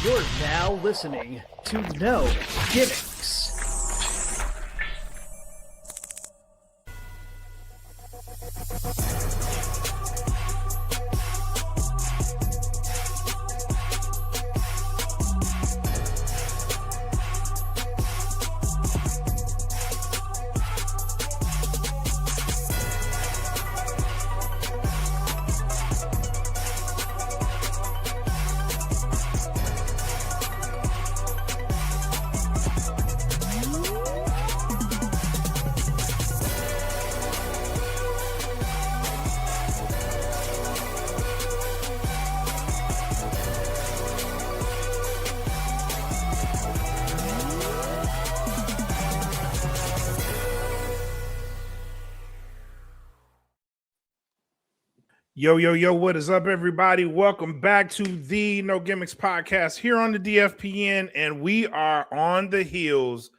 You're now listening to No Gimmicks. Yo, what is up, everybody? Welcome back to the No Gimmicks podcast here on the DFPN, and we are on the heels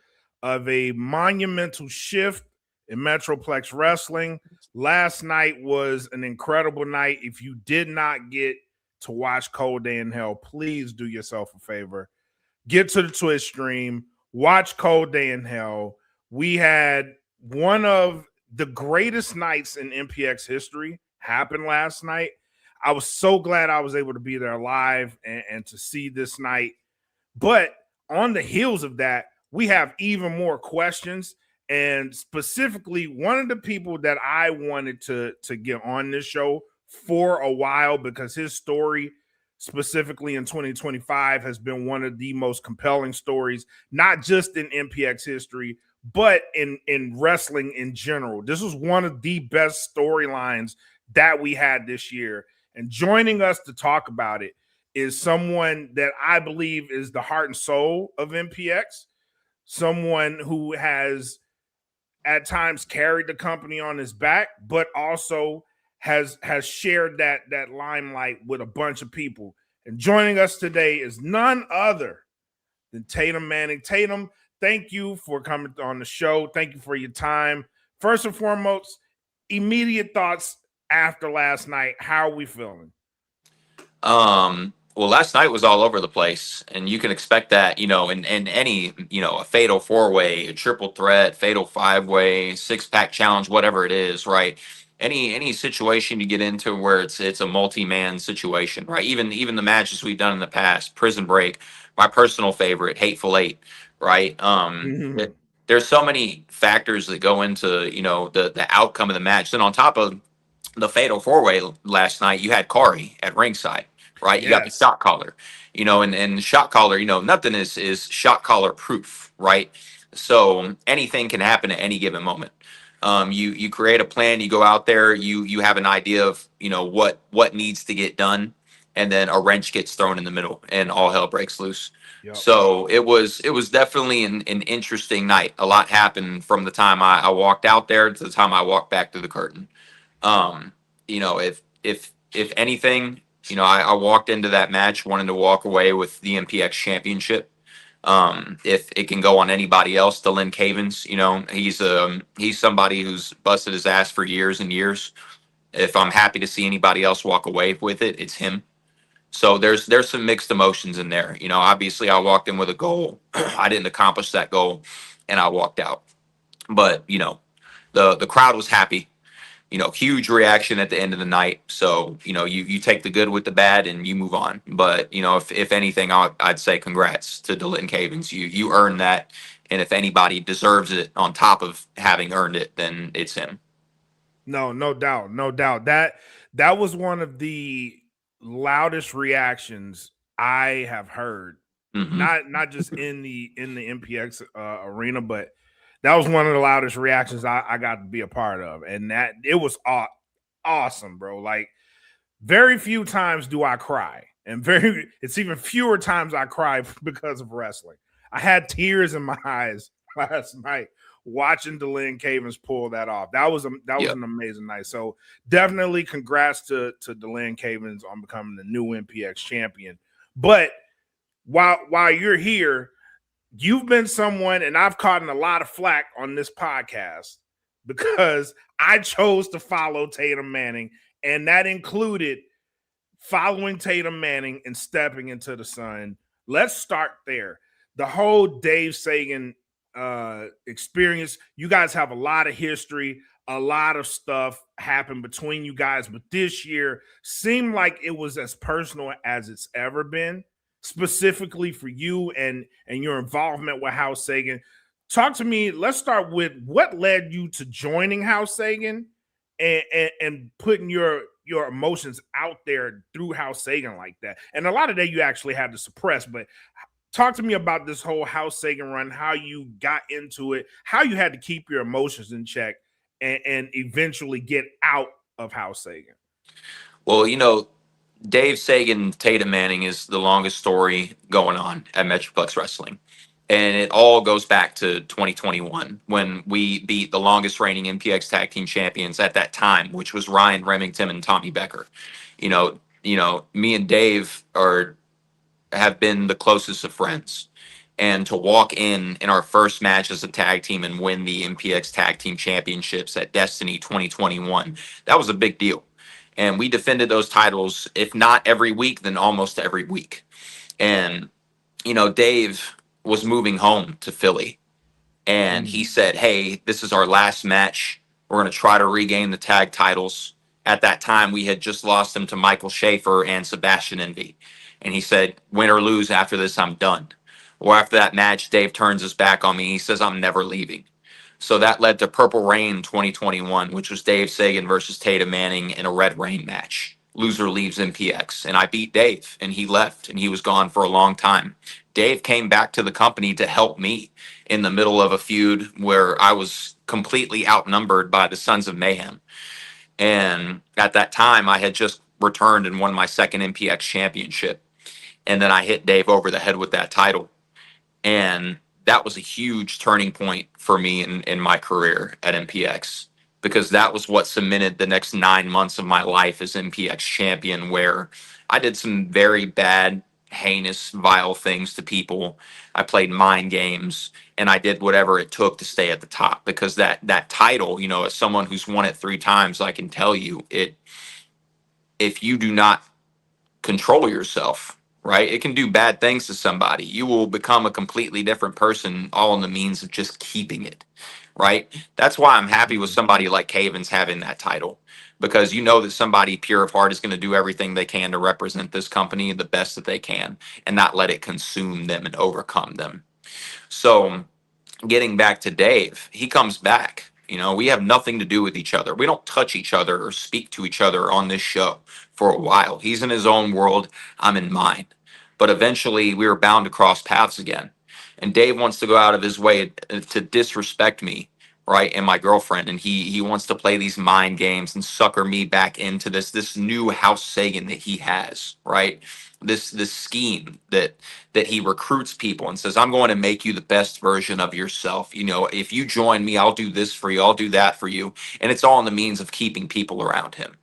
of a monumental shift in Metroplex Wrestling. Last night was an incredible night. If you did not get to watch Cold Day in Hell, please do yourself a favor. Get to the Twitch stream, watch Cold Day in Hell. We had one of the greatest nights in MPX history happened last night. I was so glad I was able to be there live and to see this night. But on the heels of that, we have even more questions. And specifically, one of the people that I wanted to get on this show for a while, because his story specifically in 2025 has been one of the most compelling stories, not just in MPX history, but in wrestling in general. This was one of the best storylines that we had this year. And joining us to talk about it is someone that I believe is the heart and soul of MPX, someone who has at times carried the company on his back, but also has shared that limelight with a bunch of people. And joining us today is none other than Tatum Manning. Tatum, thank you for coming on the show. Thank you for your time. First and foremost, immediate thoughts after last night. How are we feeling? Well, last night was all over the place, and you can expect that, in any, a fatal four-way, a triple threat, fatal five-way, six-pack challenge, whatever it is, right? Any situation you get into where it's a multi-man situation, right? Even the matches we've done in the past, Prison Break, my personal favorite, Hateful Eight, right? There's so many factors that go into, the outcome of the match. Then on top of the fatal four-way last night, you had Corey at ringside, right? You got the shot caller, and the shot caller, nothing is shot caller proof, right? So anything can happen at any given moment. You create a plan, you go out there, you have an idea of, what needs to get done, and then a wrench gets thrown in the middle and all hell breaks loose. Yep. So it was definitely an interesting night. A lot happened from the time I walked out there to the time I walked back through the curtain. If anything, I walked into that match wanting to walk away with the MPX championship. If it can go on anybody else, Dylan Cavens, he's somebody who's busted his ass for years and years. If I'm happy to see anybody else walk away with it, it's him. So there's some mixed emotions in there. Obviously I walked in with a goal. I didn't accomplish that goal and I walked out. But, the crowd was happy. Huge reaction at the end of the night. So, you take the good with the bad and you move on. But, if anything, I'd say congrats to Dylan Cavens. You earned that. And if anybody deserves it on top of having earned it, then it's him. No doubt. That was one of the loudest reactions I have heard. Mm-hmm. Not just in the MPX arena, but that was one of the loudest reactions I got to be a part of. And that it was awesome, bro. Like, very few times do I cry. And it's even fewer times I cry because of wrestling. I had tears in my eyes last night watching Dylan Cavens pull that off. That was an amazing night. So definitely congrats to Dylan Cavens on becoming the new MPX champion. But while you're here, you've been someone, and I've caught a lot of flack on this podcast because I chose to follow Tatum Manning, and that included following Tatum Manning and stepping into the sun let's start there. The whole Dave Sagan experience. You guys have a lot of history. A lot of stuff happened between you guys, but this year seemed like it was as personal as it's ever been, specifically for you and your involvement with House Sagan. Talk to me. Let's start with what led you to joining House Sagan and putting your emotions out there through House Sagan like that. And a lot of that you actually had to suppress, but talk to me about this whole House Sagan run, how you got into it, how you had to keep your emotions in check and eventually get out of House Sagan. Well, Dave Sagan, Tatum Manning is the longest story going on at Metroplex Wrestling. And it all goes back to 2021 when we beat the longest reigning MPX tag team champions at that time, which was Ryan Remington and Tommy Becker. Me and Dave have been the closest of friends. And to walk in our first match as a tag team and win the MPX tag team championships at Destiny 2021, that was a big deal. And we defended those titles, if not every week, then almost every week. And, Dave was moving home to Philly and he said, "Hey, this is our last match. We're going to try to regain the tag titles." At that time, we had just lost them to Michael Schaefer and Sebastian Envy. And he said, "Win or lose after this, I'm done." Well, after that match, Dave turns his back on me. He says, "I'm never leaving." So that led to Purple Rain 2021, which was Dave Sagan versus Tatum Manning in a Red Rain match. Loser leaves MPX. And I beat Dave, and he left, and he was gone for a long time. Dave came back to the company to help me in the middle of a feud where I was completely outnumbered by the Sons of Mayhem. And at that time, I had just returned and won my second MPX championship. And then I hit Dave over the head with that title. And that was a huge turning point for me in my career at MPX because that was what cemented the next 9 months of my life as MPX champion, where I did some very bad, heinous, vile things to people. I played mind games and I did whatever it took to stay at the top because that title, as someone who's won it 3 times, I can tell you if you do not control yourself, right? It can do bad things to somebody. You will become a completely different person, all in the means of just keeping it, right? That's why I'm happy with somebody like Cavens having that title, because that somebody pure of heart is going to do everything they can to represent this company the best that they can and not let it consume them and overcome them. So getting back to Dave, he comes back. We have nothing to do with each other. We don't touch each other or speak to each other on this show for a while. He's in his own world, I'm in mine. But eventually we were bound to cross paths again. And Dave wants to go out of his way to disrespect me, right? And my girlfriend. And he wants to play these mind games and sucker me back into this new House Sagan that he has, right? This scheme that he recruits people and says, "I'm going to make you the best version of yourself. If you join me, I'll do this for you. I'll do that for you." And it's all in the means of keeping people around him.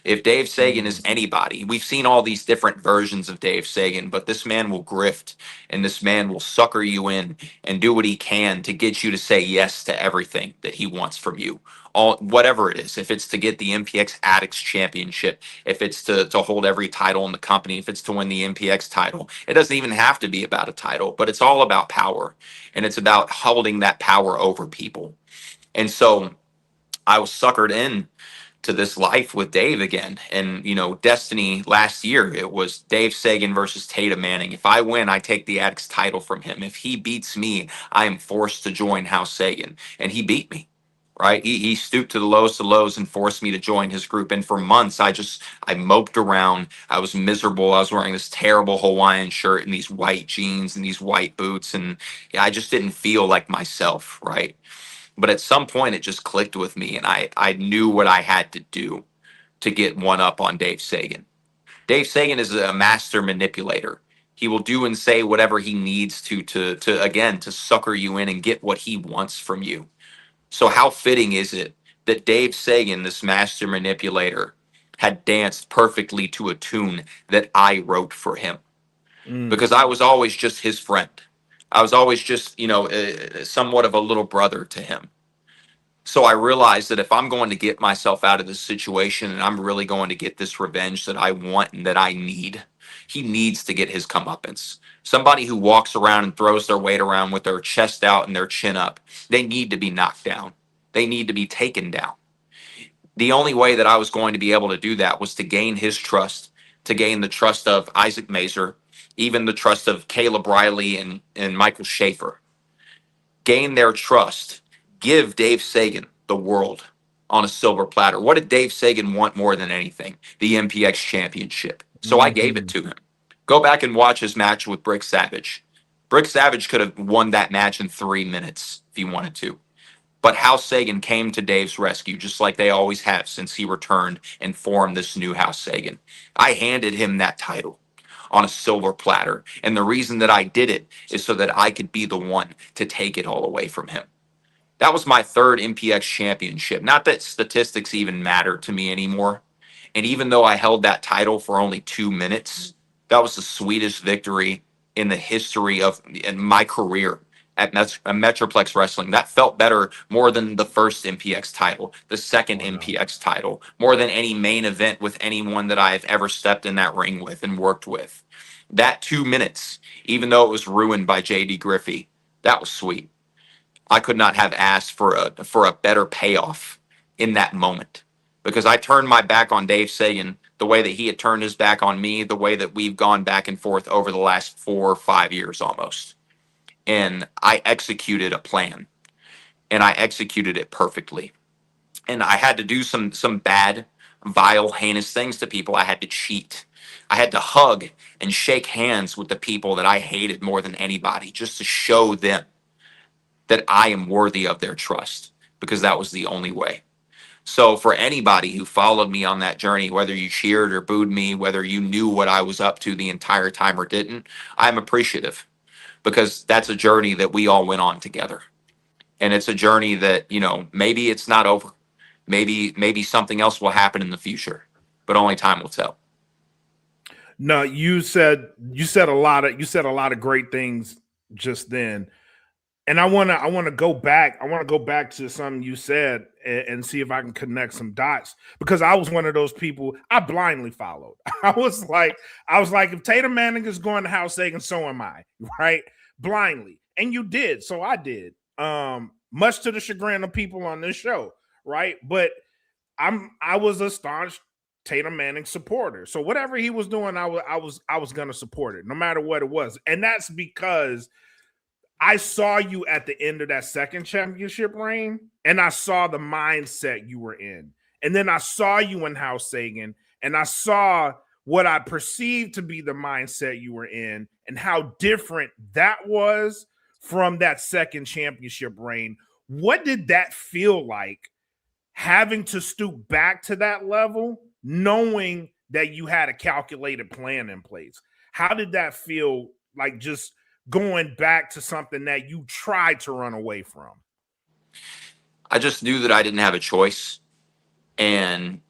If Dave Sagan is anybody, we've seen all these different versions of Dave Sagan, but this man will grift and this man will sucker you in and do what he can to get you to say yes to everything that he wants from you. All whatever it is, if it's to get the MPX Addicts Championship, if it's to hold every title in the company, if it's to win the MPX title, it doesn't even have to be about a title, but it's all about power and it's about holding that power over people. And so I was suckered in to this life with Dave again. And, Destiny last year, it was Dave Sagan versus Tatum Manning. If I win, I take the Addicts title from him. If he beats me, I am forced to join House Sagan. And he beat me. Right. He stooped to the lowest of lows and forced me to join his group. And for months, I moped around. I was miserable. I was wearing this terrible Hawaiian shirt and these white jeans and these white boots. And yeah, I just didn't feel like myself. Right. But at some point, it just clicked with me, and I knew what I had to do to get one up on Dave Sagan. Dave Sagan is a master manipulator. He will do and say whatever he needs to again to sucker you in and get what he wants from you. So how fitting is it that Dave Sagan, this master manipulator, had danced perfectly to a tune that I wrote for him? Because I was always just his friend. I was always just, somewhat of a little brother to him. So I realized that if I'm going to get myself out of this situation and I'm really going to get this revenge that I want and that I need, He needs to get his comeuppance. Somebody who walks around and throws their weight around with their chest out and their chin up, they need to be knocked down. They need to be taken down. The only way that I was going to be able to do that was to gain his trust, to gain the trust of Isaac Mazer, even the trust of Caleb Riley and Michael Schaefer. Gain their trust. Give Dave Sagan the world on a silver platter. What did Dave Sagan want more than anything? The MPX championship. So I gave it to him. Go back and watch his match with Brick Savage. Brick Savage could have won that match in 3 minutes if he wanted to. But House Sagan came to Dave's rescue, just like they always have since he returned and formed this new House Sagan. I handed him that title on a silver platter. And the reason that I did it is so that I could be the one to take it all away from him. That was my third MPX championship. Not that statistics even matter to me anymore. And even though I held that title for only 2 minutes, that was the sweetest victory in the history of in my career at Metroplex Wrestling. That felt better more than the first MPX title, the second MPX title, more than any main event with anyone that I've ever stepped in that ring with and worked with. That 2 minutes, even though it was ruined by JD Griffey, that was sweet. I could not have asked for a better payoff in that moment, because I turned my back on Dave Sagan the way that he had turned his back on me, the way that we've gone back and forth over the last 4 or 5 years almost. And I executed a plan, and I executed it perfectly. And I had to do some bad, vile, heinous things to people. I had to cheat. I had to hug and shake hands with the people that I hated more than anybody, just to show them that I am worthy of their trust, because that was the only way. So for anybody who followed me on that journey, whether you cheered or booed me, whether you knew what I was up to the entire time or didn't, I'm appreciative, because that's a journey that we all went on together. And it's a journey that, maybe it's not over. Maybe something else will happen in the future, but only time will tell. No, you said a lot of great things just then. And I want to go back. I want to go back to something you said and see if I can connect some dots, because I was one of those people I blindly followed. I was like, if Tatum Manning is going to House Sagan, so am I, right? Blindly. And you did, so I did. Much to the chagrin of people on this show, right? But I was a staunch Tatum Manning supporter. So whatever he was doing, I was gonna support it, no matter what it was. And that's because I saw you at the end of that second championship reign, and I saw the mindset you were in. And then I saw you in House Sagan, and I saw what I perceived to be the mindset you were in, and how different that was from that second championship reign. What did that feel like, having to stoop back to that level, knowing that you had a calculated plan in place? How did that feel, like just going back to something that you tried to run away from? I just knew that I didn't have a choice. And,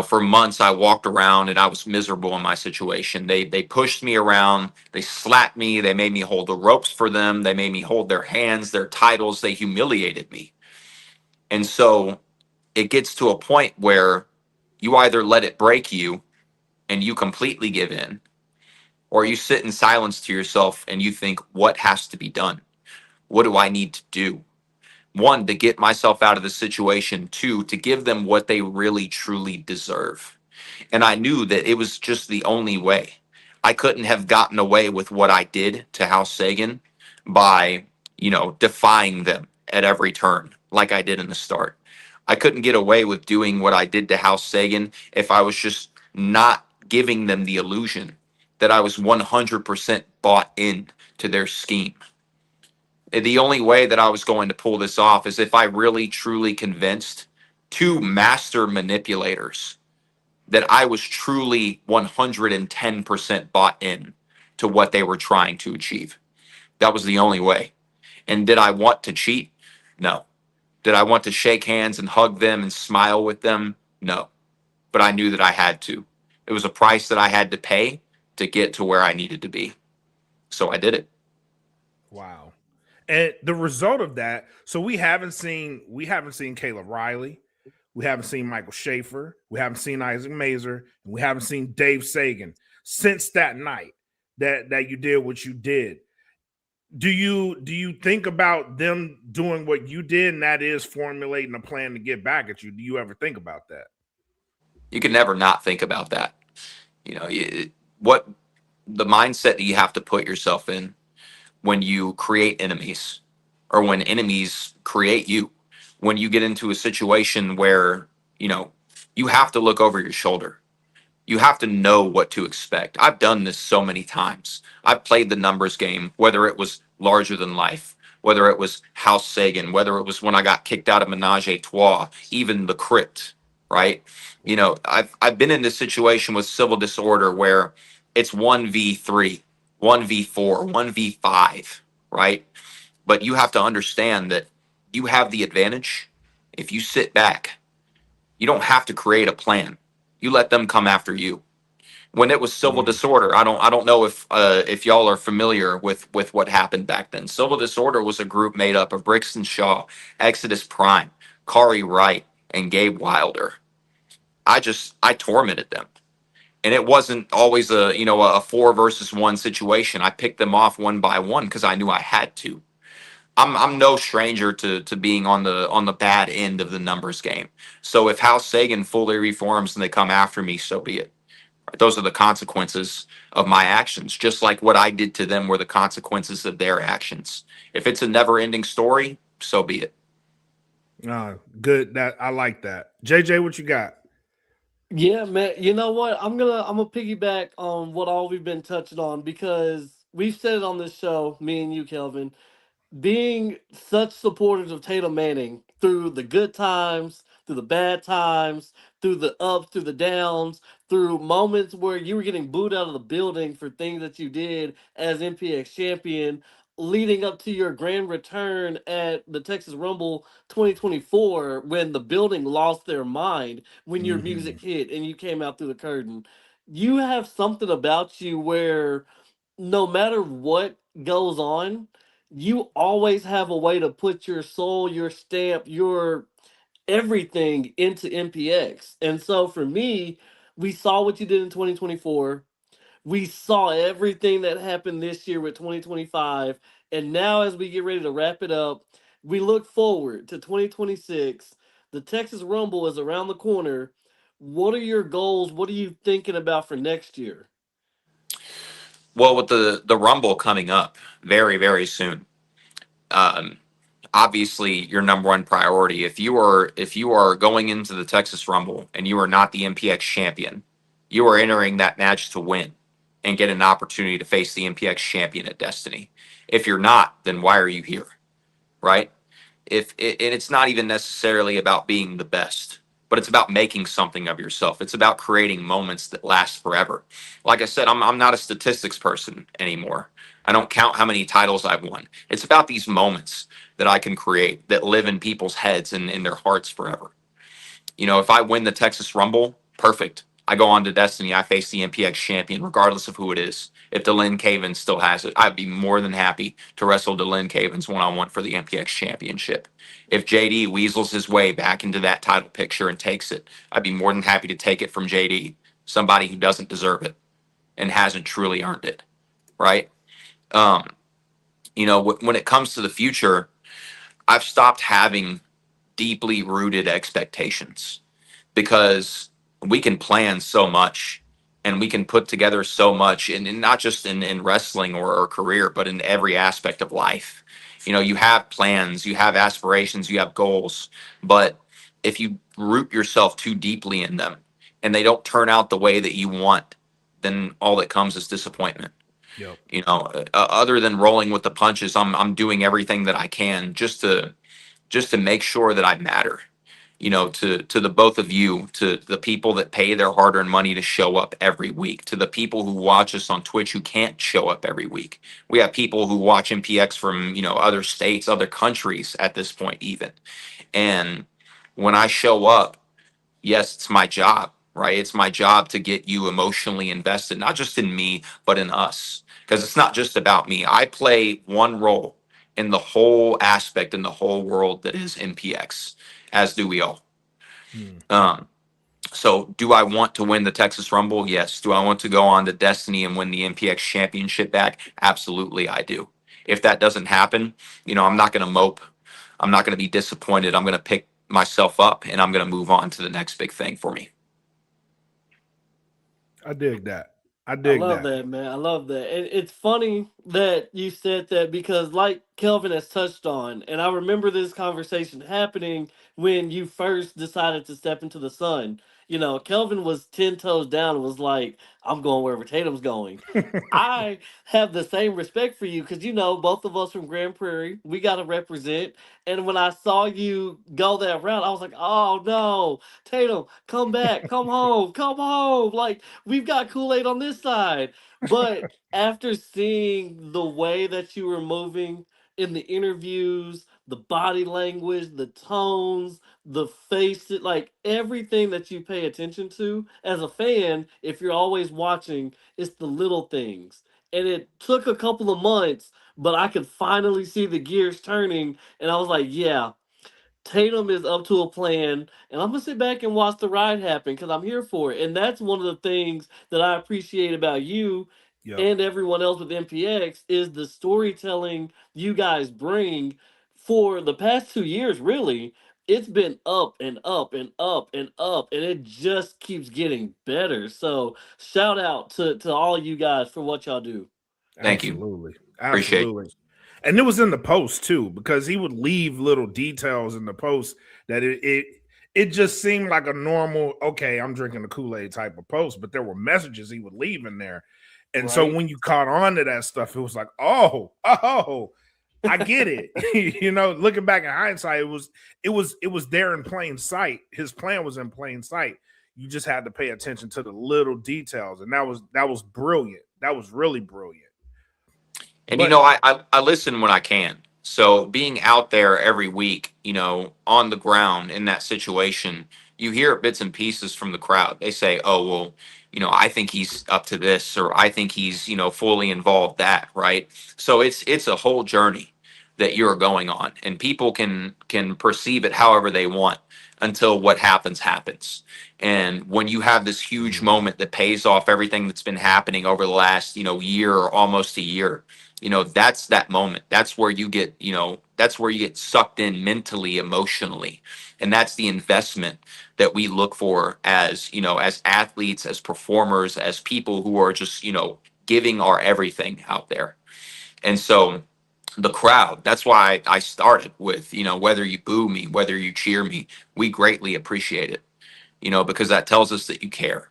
for months I walked around and I was miserable in my situation. They pushed me around, they slapped me, they made me hold the ropes for them, they made me hold their hands, their titles, they humiliated me. And so it gets to a point where you either let it break you and you completely give in, or you sit in silence to yourself and you think, what has to be done? What do I need to do? One, to get myself out of the situation. Two, to give them what they really truly deserve. And I knew that it was just the only way. I couldn't have gotten away with what I did to House Sagan by, defying them at every turn like I did in the start. I couldn't get away with doing what I did to House Sagan if I was just not giving them the illusion that I was 100% bought in to their scheme. The only way that I was going to pull this off is if I really truly convinced 2 master manipulators that I was truly 110% bought in to what they were trying to achieve. That was the only way. And did I want to cheat? No. Did I want to shake hands and hug them and smile with them? No. But I knew that I had to. It was a price that I had to pay to get to where I needed to be. So I did it. Wow. And the result of that, so we haven't seen Caleb Riley, we haven't seen Michael Schaefer, we haven't seen Isaac Mazer, and we haven't seen Dave Sagan. since that night that you did what you did. Do you think about them doing what you did, and that is formulating a plan to get back at you? Do you ever think about that? You can never not think about that. What the mindset that you have to put yourself in when you create enemies, or when enemies create you, when you get into a situation where, you know, you have to look over your shoulder. You have to know what to expect. I've done this so many times. I've played the numbers game, whether it was larger than life, whether it was House Sagan, whether it was when I got kicked out of Menage a Trois, even the crypt, right? I've been in this situation with civil disorder where it's 1v3, 1v4, 1v5, right? But you have to understand that you have the advantage if you sit back. You don't have to create a plan. You let them come after you. When it was civil Mm, disorder, I don't know if y'all are familiar with what happened back then. Civil disorder was a group made up of Brixton Shaw, Exodus Prime, Kari Wright, and Gabe Wilder. I tormented them. And it wasn't always a 4 versus 1 situation. I picked them off one by one because I knew I had to. I'm no stranger to being on the bad end of the numbers game. So if House Sagan fully reforms and they come after me, so be it. Those are the consequences of my actions. Just like what I did to them were the consequences of their actions. If it's a never-ending story, so be it. good. That I like that. JJ, what you got? Yeah, man. You know what? I'm gonna piggyback on what all we've been touching on because we've said it on this show, me and you, Kelvin, being such supporters of Tatum Manning through the good times, through the bad times, through the ups, through the downs, through moments where you were getting booed out of the building for things that you did as MPX champion, leading up to your grand return at the Texas Rumble 2024 when the building lost their mind when your Hmm. music hit and you came out through the curtain. You have something about you where no matter what goes on, you always have a way to put your soul, your stamp, your everything into MPX. And so for me, we saw what you did in 2024. We saw everything that happened this year with 2025. And now, as we get ready to wrap it up, we look forward to 2026. The Texas Rumble is around the corner. What are your goals? What are you thinking about for next year? Well, with the Rumble coming up very, very soon, um, obviously your number one priority. If you are going into the Texas Rumble and you are not the MPX champion, you are entering that match to win and get an opportunity to face the MPX champion at Destiny. If you're not, then why are you here? Right? And it's not even necessarily about being the best, but it's about making something of yourself. It's about creating moments that last forever. Like I said, I'm not a statistics person anymore. I don't count how many titles I've won. It's about these moments that I can create that live in people's heads and in their hearts forever. If I win the Texas Rumble, perfect. I go on to Destiny. I face the MPX champion, regardless of who it is. If Delin Cavens still has it, I'd be more than happy to wrestle Delin Cavens one on one for the MPX championship. If JD weasels his way back into that title picture and takes it, I'd be more than happy to take it from JD, somebody who doesn't deserve it and hasn't truly earned it. Right? Um, when it comes to the future, I've stopped having deeply rooted expectations because we can plan so much and we can put together so much and not just in wrestling or career, but in every aspect of life. You have plans, you have aspirations, you have goals, but if you root yourself too deeply in them and they don't turn out the way that you want, then all that comes is disappointment. Yep. Other than rolling with the punches, I'm doing everything that I can just to make sure that I matter. To the both of you, to the people that pay their hard-earned money to show up every week, to the people who watch us on Twitch who can't show up every week. We have people who watch MPX from, other states, other countries at this point even. And when I show up, yes, it's my job, right? It's my job to get you emotionally invested, not just in me, but in us. Because it's not just about me. I play one role in the whole aspect in the whole world that is MPX, as do we all. Hmm. Um, So, do I want to win the Texas Rumble? Yes. Do I want to go on to Destiny and win the MPX championship back? Absolutely, I do. If that doesn't happen, I'm not going to mope. I'm not going to be disappointed. I'm going to pick myself up and I'm going to move on to the next big thing for me. I dig that. I I dig love that. that, man. I love that. And it's funny that you said that because, like Kelvin has touched on, and I remember this conversation happening when you first decided to step into the sun. Kelvin was 10 toes down and was like, I'm going wherever Tatum's going. I have the same respect for you because, both of us from Grand Prairie, we got to represent. And when I saw you go that route, I was like, oh no, Tatum, come back, come home, come home. Like, we've got Kool-Aid on this side. But after seeing the way that you were moving in the interviews, the body language, the tones, the face, like everything that you pay attention to as a fan, if you're always watching, it's the little things. And it took a couple of months, but I could finally see the gears turning. And I was like, yeah, Tatum is up to a plan, and I'm gonna sit back and watch the ride happen because I'm here for it. And that's one of the things that I appreciate about you Yep. and everyone else with MPX is the storytelling you guys bring for the past 2 years, really. It's been up and up and up and up, and it just keeps getting better. So shout out to all you guys for what y'all do. Thank you. Absolutely. Appreciate it. Absolutely. And it was in the post too, because he would leave little details in the post that it just seemed like a normal, okay, I'm drinking the Kool-Aid type of post, but there were messages he would leave in there. And so Right? when you caught on to that stuff, it was like, oh, I get it. Looking back in hindsight, it was there in plain sight. His plan was in plain sight. You just had to pay attention to the little details, and that was brilliant. That was really brilliant. And But I listen when I can. So being out there every week, on the ground in that situation, you hear bits and pieces from the crowd. They say, "Oh, well, I think he's up to this, or I think he's, fully involved that." Right. So it's a whole journey that you're going on, and people can perceive it however they want until what happens. And when you have this huge moment that pays off everything that's been happening over the last, year or almost a year, that's that moment. That's where you get sucked in mentally, emotionally. And that's the investment that we look for as, as athletes, as performers, as people who are just, giving our everything out there. And so the crowd, that's why I started with, whether you boo me, whether you cheer me, we greatly appreciate it, because that tells us that you care.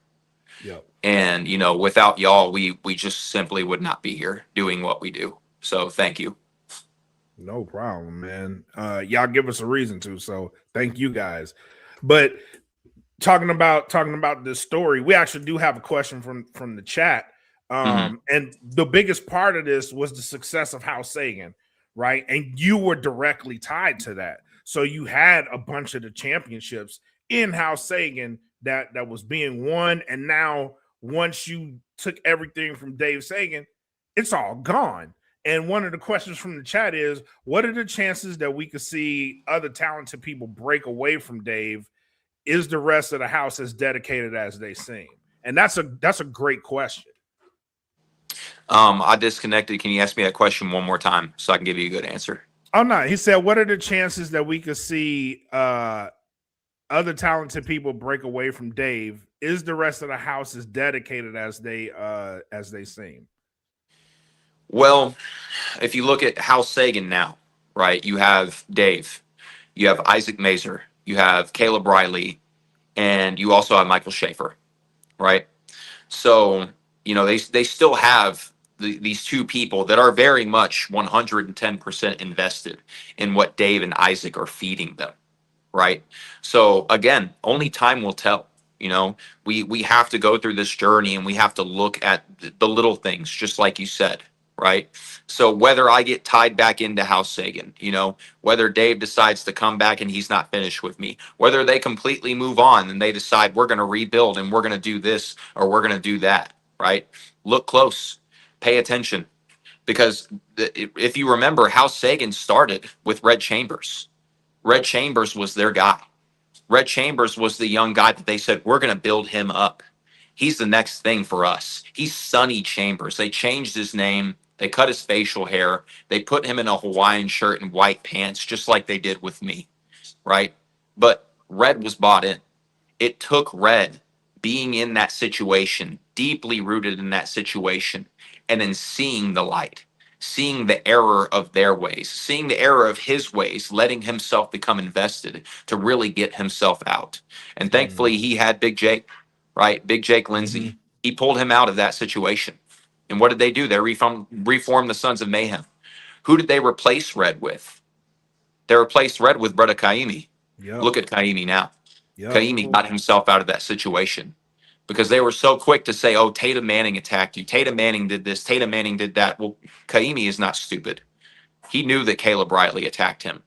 yep. And, without y'all, we just simply would not be here doing what we do. So thank you. No problem, man. Y'all give us a reason to, so thank you guys. But talking about this story, we actually do have a question from the chat. Hmm. And the biggest part of this was the success of House Sagan, right? And you were directly tied to that. So you had a bunch of the championships in House Sagan that was being won. And now once you took everything from Dave Sagan, it's all gone. And one of the questions from the chat is, what are the chances that we could see other talented people break away from Dave? Is the rest of the house as dedicated as they seem? And that's a great question. I disconnected. Can you ask me that question one more time so I can give you a good answer? Oh no, he said, what are the chances that we could see other talented people break away from Dave? Is the rest of the house as dedicated as they seem? Well, if you look at House Sagan now, right, you have Dave, you have Isaac Mazer, you have Caleb Riley, and you also have Michael Schaefer, right? So, they still have these two people that are very much 110% invested in what Dave and Isaac are feeding them, right? So again, only time will tell. We have to go through this journey and we have to look at the little things, just like you said, right? So whether I get tied back into House Sagan, whether Dave decides to come back and he's not finished with me, whether they completely move on and they decide we're going to rebuild and we're going to do this or we're going to do that, right? Look close, pay attention, because if you remember, House Sagan started with Red Chambers. Red Chambers was their guy. Red Chambers was the young guy that they said, we're going to build him up. He's the next thing for us. He's Sonny Chambers. They changed his name. They cut his facial hair. They put him in a Hawaiian shirt and white pants, just like they did with me, right? But Red was bought in. It took Red being in that situation, deeply rooted in that situation, and then seeing the light, seeing the error of their ways, seeing the error of his ways, letting himself become invested to really get himself out. And thankfully, he had Big Jake, right? Big Jake Mhm. Lindsay. He pulled him out of that situation. And what did they do? They reformed the Sons of Mayhem. Who did they replace Red with? They replaced Red with Brother Kaimi. Yep. Look at Kaimi now. Yep. Kaimi got himself out of that situation because they were so quick to say, oh, Tatum Manning attacked you. Tatum Manning did this. Tatum Manning did that. Well, Kaimi is not stupid. He knew that Caleb Riley attacked him.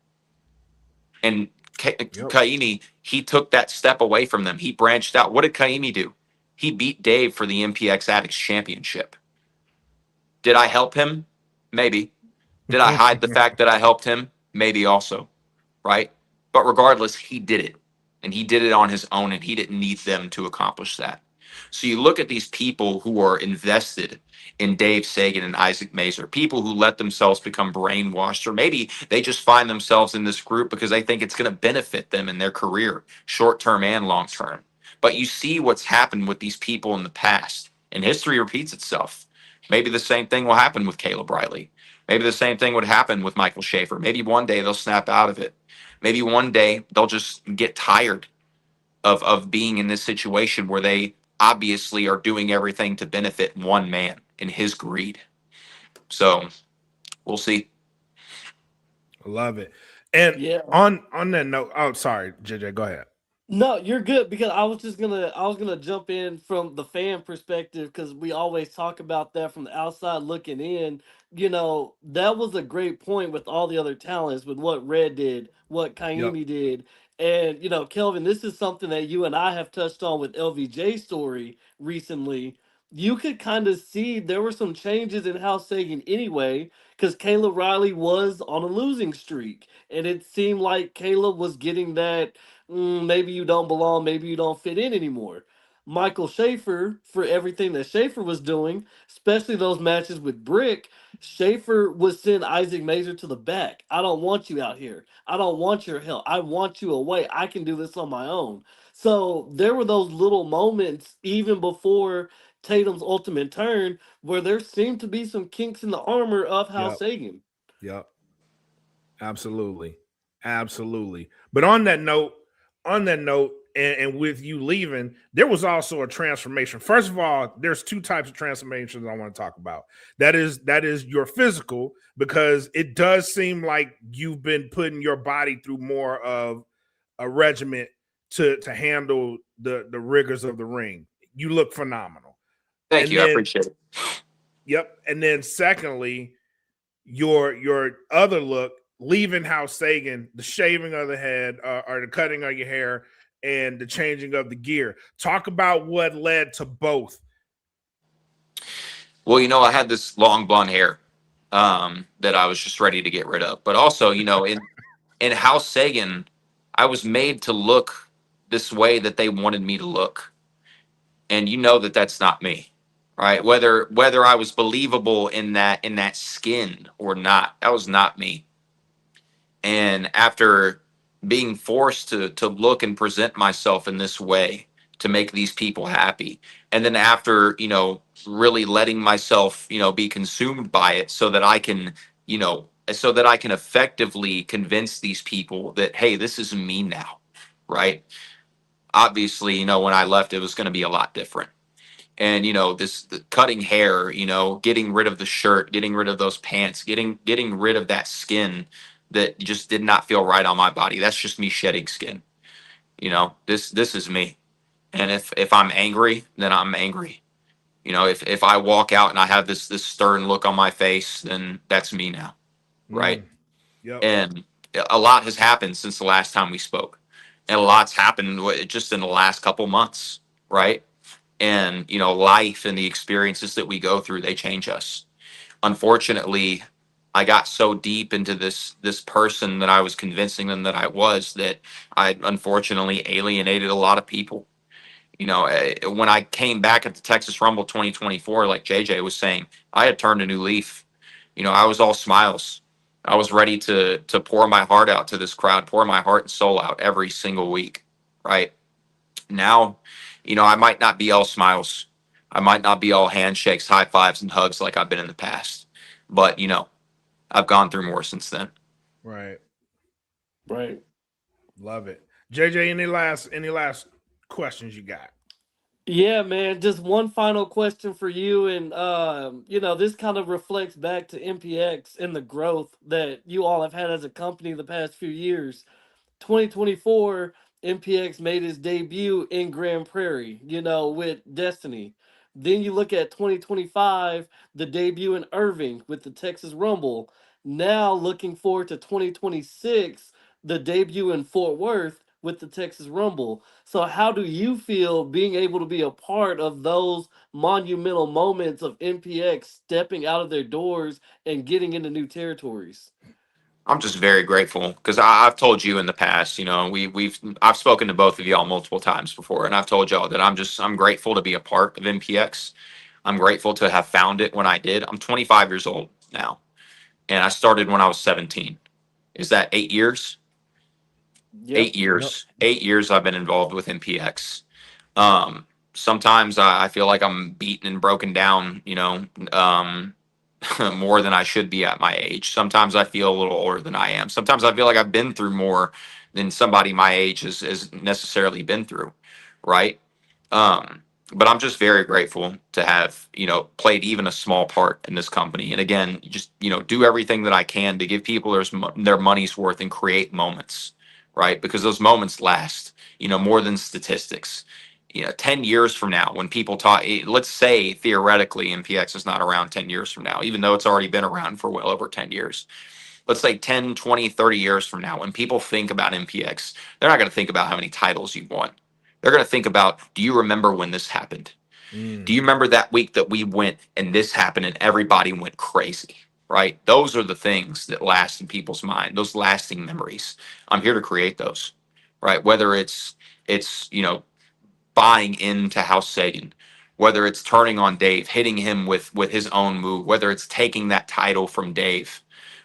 And Kaimi, he took that step away from them. He branched out. What did Kaimi do? He beat Dave for the MPX Addicts Championship. Did I help him? Maybe. Did I hide the fact that I helped him? Maybe also. Right? But regardless, he did it. And he did it on his own, and he didn't need them to accomplish that. So you look at these people who are invested in Dave Sagan and Isaac Mazer, people who let themselves become brainwashed, or maybe they just find themselves in this group because they think it's going to benefit them in their career, short term and long term. But you see what's happened with these people in the past, and history repeats itself. Maybe the same thing will happen with Caleb Riley. Maybe the same thing would happen with Michael Schaefer. Maybe one day they'll snap out of it. Maybe one day they'll just get tired of being in this situation where they obviously are doing everything to benefit one man and his greed. So we'll see. I love it. And Yeah. on that note, oh, sorry, JJ, go ahead. No, you're good because I was gonna jump in from the fan perspective because we always talk about that from the outside looking in. That was a great point with all the other talents, with what Red did, what Yep. Kaimi did, and Kelvin, this is something that you and I have touched on with LVJ's story recently. You could kind of see there were some changes in House Sagan anyway, because Caleb Riley was on a losing streak, and it seemed like Caleb was getting that maybe you don't belong, maybe you don't fit in anymore. Michael Schaefer, for everything that Schaefer was doing, especially those matches with Brick, Schaefer would send Isaac Mazer to the back. I don't want you out here. I don't want your help. I want you away. I can do this on my own. So there were those little moments, even before Tatum's ultimate turn, where there seemed to be some kinks in the armor of Hal Yep. Sagan. Yep. Absolutely. Absolutely. But on that note, and with you leaving, there was also a transformation. First of all, there's two types of transformations I want to talk about. That is your physical, because it does seem like you've been putting your body through more of a regiment to handle the rigors of the ring. You look phenomenal. Thank And you. I then, appreciate it. yep. And then secondly, your other look, leaving House Sagan, the shaving of the head, or the cutting of your hair, and the changing of the gear. Talk about what led to both. Well, I had this long blonde hair that I was just ready to get rid of. But also, in House Sagan, I was made to look this way that they wanted me to look. And that that's not me, right? Whether I was believable in that skin or not, that was not me. And after being forced to look and present myself in this way to make these people happy, and then after really letting myself be consumed by it, so that I can effectively convince these people that, hey, this is me now, right? Obviously, when I left, it was going to be a lot different. And this the cutting hair, getting rid of the shirt, getting rid of those pants, getting rid of that skin that just did not feel right on my body. That's just me shedding skin. This is me. And if I'm angry, then I'm angry. If I walk out and I have this stern look on my face, then that's me now, right? Yep. And a lot has happened since the last time we spoke, and a lot's happened just in the last couple months, right? And life and the experiences that we go through, they change us. Unfortunately, I got so deep into this person that I was convincing them that I was, that I unfortunately alienated a lot of people. When I came back at the Texas Rumble 2024, like JJ was saying, I had turned a new leaf. I was all smiles. I was ready to pour my heart out to this crowd, pour my heart and soul out every single week. Right now, I might not be all smiles. I might not be all handshakes, high fives, and hugs like I've been in the past. But I've gone through more since then. Right. Right. Love it. JJ, any last questions you got? Yeah, man. Just one final question for you, and this kind of reflects back to MPX and the growth that you all have had as a company the past few years. 2024, MPX made his debut in Grand Prairie, with Destiny. Then you look at 2025, the debut in Irving with the Texas Rumble. Now looking forward to 2026, the debut in Fort Worth with the Texas Rumble. So how do you feel being able to be a part of those monumental moments of MPX stepping out of their doors and getting into new territories? I'm just very grateful because I've told you in the past, I've spoken to both of y'all multiple times before, and I've told y'all that I'm grateful to be a part of MPX. I'm grateful to have found it when I did. I'm 25 years old now, and I started when I was 17. Is that 8 years? Yep. 'Yep. 8 years I've been involved with MPX. Sometimes I feel like I'm beaten and broken down, more than I should be at my age. Sometimes I feel a little older than I am. Sometimes I feel like I've been through more than somebody my age has necessarily been through, right? Um, but I'm just very grateful to have, played even a small part in this company. And again, just, do everything that I can to give people their money's worth and create moments, right? Because those moments last, more than statistics. 10 years from now, when people talk, let's say theoretically MPX is not around 10 years from now, even though it's already been around for well over 10 years. Let's say 10, 20, 30 years from now, when people think about MPX, they're not going to think about how many titles you've won. They're going to think about, do you remember when this happened? Do Mm, you remember that week that we went and this happened and everybody went crazy? Right? Those are the things that last in people's mind, those lasting memories. I'm here to create those. Right? Whether it's buying into House Sagan, whether it's turning on Dave, hitting him with his own move, whether it's taking that title from Dave,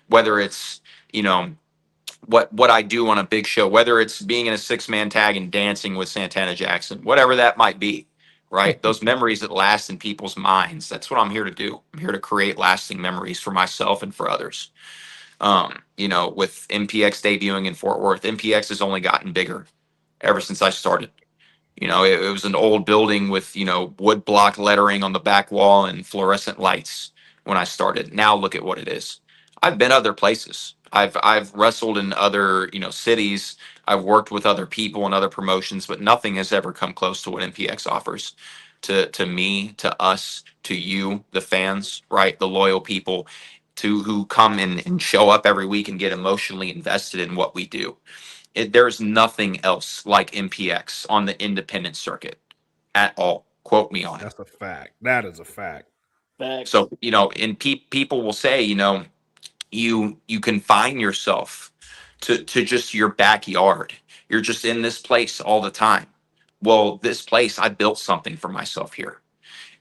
whether it's you know what I do on a big show, whether it's being in a 6-man tag and dancing with Santana Jackson, whatever that might be, right? Those memories that last in people's minds. That's what I'm here to do. I'm here to create lasting memories for myself and for others. With MPX debuting in Fort Worth, MPX has only gotten bigger ever since I started. It was an old building with, wood block lettering on the back wall and fluorescent lights when I started. Now look at what it is. I've been other places. I've wrestled in other, cities. I've worked with other people and other promotions, but nothing has ever come close to what MPX offers to me, to us, to you, the fans, right? The loyal people to who come and show up every week and get emotionally invested in what we do. There's nothing else like MPX on the independent circuit at all. Quote me on it. that's a fact. That is a fact. Facts. So, and people will say, you confine yourself to just your backyard. You're just in this place all the time. Well, this place, I built something for myself here.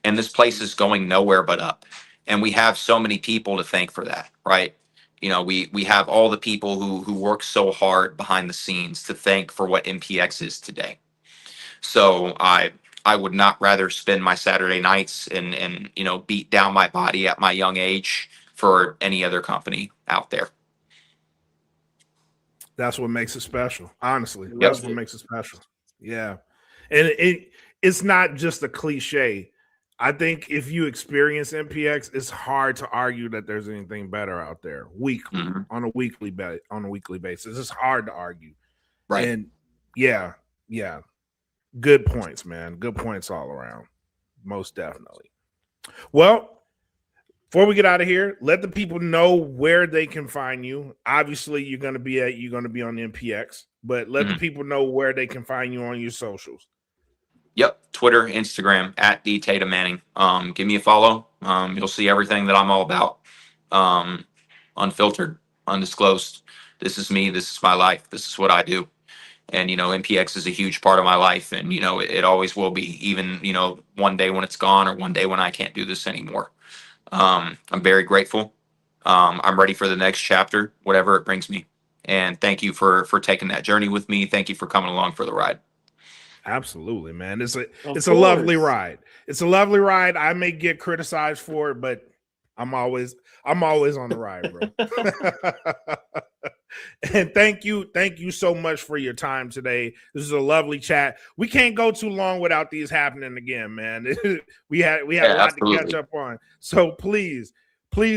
And this place is going nowhere but up. And we have so many people to thank for that, right? We have all the people who work so hard behind the scenes to thank for what MPX is today. So I would not rather spend my Saturday nights and beat down my body at my young age for any other company out there. That's what makes it special. Honestly, Yep. that's what makes it special. Yeah, and it's not just a cliche. I think if you experience MPX, it's hard to argue that there's anything better out there weekly Mhm. on a weekly basis. It's hard to argue. Right. And yeah, yeah, good points, man. Good points all around. Most definitely. Well, before we get out of here, let the people know where they can find you. Obviously, you're gonna be on MPX, but let the Mhm. people know where they can find you on your socials. Yep. Twitter, Instagram at the Tatum Manning. Give me a follow. You'll see everything that I'm all about. Um, unfiltered, undisclosed. This is me. This is my life. This is what I do. And, MPX is a huge part of my life. And, it always will be, even, one day when it's gone or one day when I can't do this anymore. I'm very grateful. I'm ready for the next chapter, whatever it brings me. And thank you for taking that journey with me. Thank you for coming along for the ride. Absolutely, man. It's a Of lovely course. ride. It's a lovely ride. I may get criticized for it, but I'm always on the ride, bro. And thank you so much for your time today. This is a lovely chat. We can't go too long without these happening again, man. we had a lot absolutely. to catch up on. So please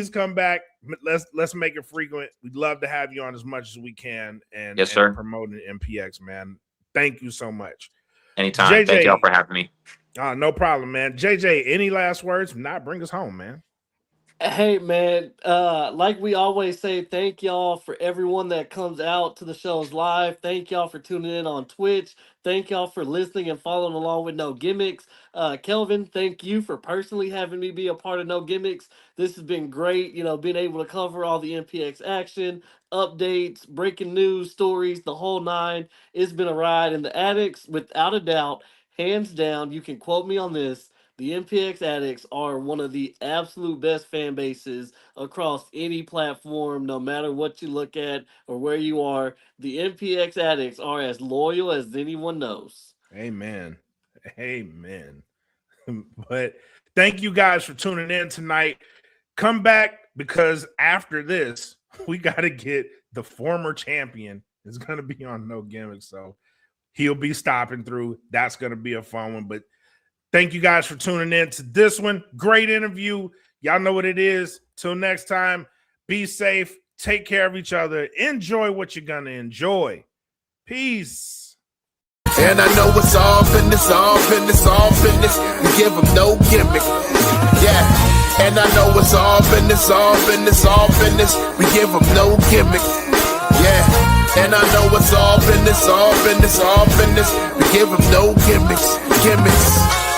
come back. Let's make it frequent. We'd love to have you on as much as we can and, Yes, sir. and promoting MPX, man. Thank you so much. Anytime. JJ, Thank y'all for having me. No problem, man. JJ, any last words? If not, bring us home, man. Hey man, like we always say, thank y'all for everyone that comes out to the shows live. Thank y'all for tuning in on Twitch. Thank y'all for listening and following along with No Gimmicks. Kelvin, thank you for personally having me be a part of No Gimmicks. This has been great, being able to cover all the MPX action, updates, breaking news, stories, the whole nine. It's been a ride. And the Addicts, without a doubt, hands down, you can quote me on this. The MPX Addicts are one of the absolute best fan bases across any platform, no matter what you look at or where you are. The MPX Addicts are as loyal as anyone knows. Amen. But thank you guys for tuning in tonight. Come back, because after this, we got to get the former champion. Is going to be on No Gimmicks, so he'll be stopping through. That's going to be a fun one. But thank you guys for tuning in to this one. Great interview. Y'all know what it is. Till next time, be safe. Take care of each other. Enjoy what you're going to enjoy. Peace. And I know it's all business, all business, all business. We give them no gimmick. Yeah. And I know it's all business, all business, all business. We give them no gimmick. Yeah. And I know it's all business, all business, all business. We give them no gimmicks, gimmicks.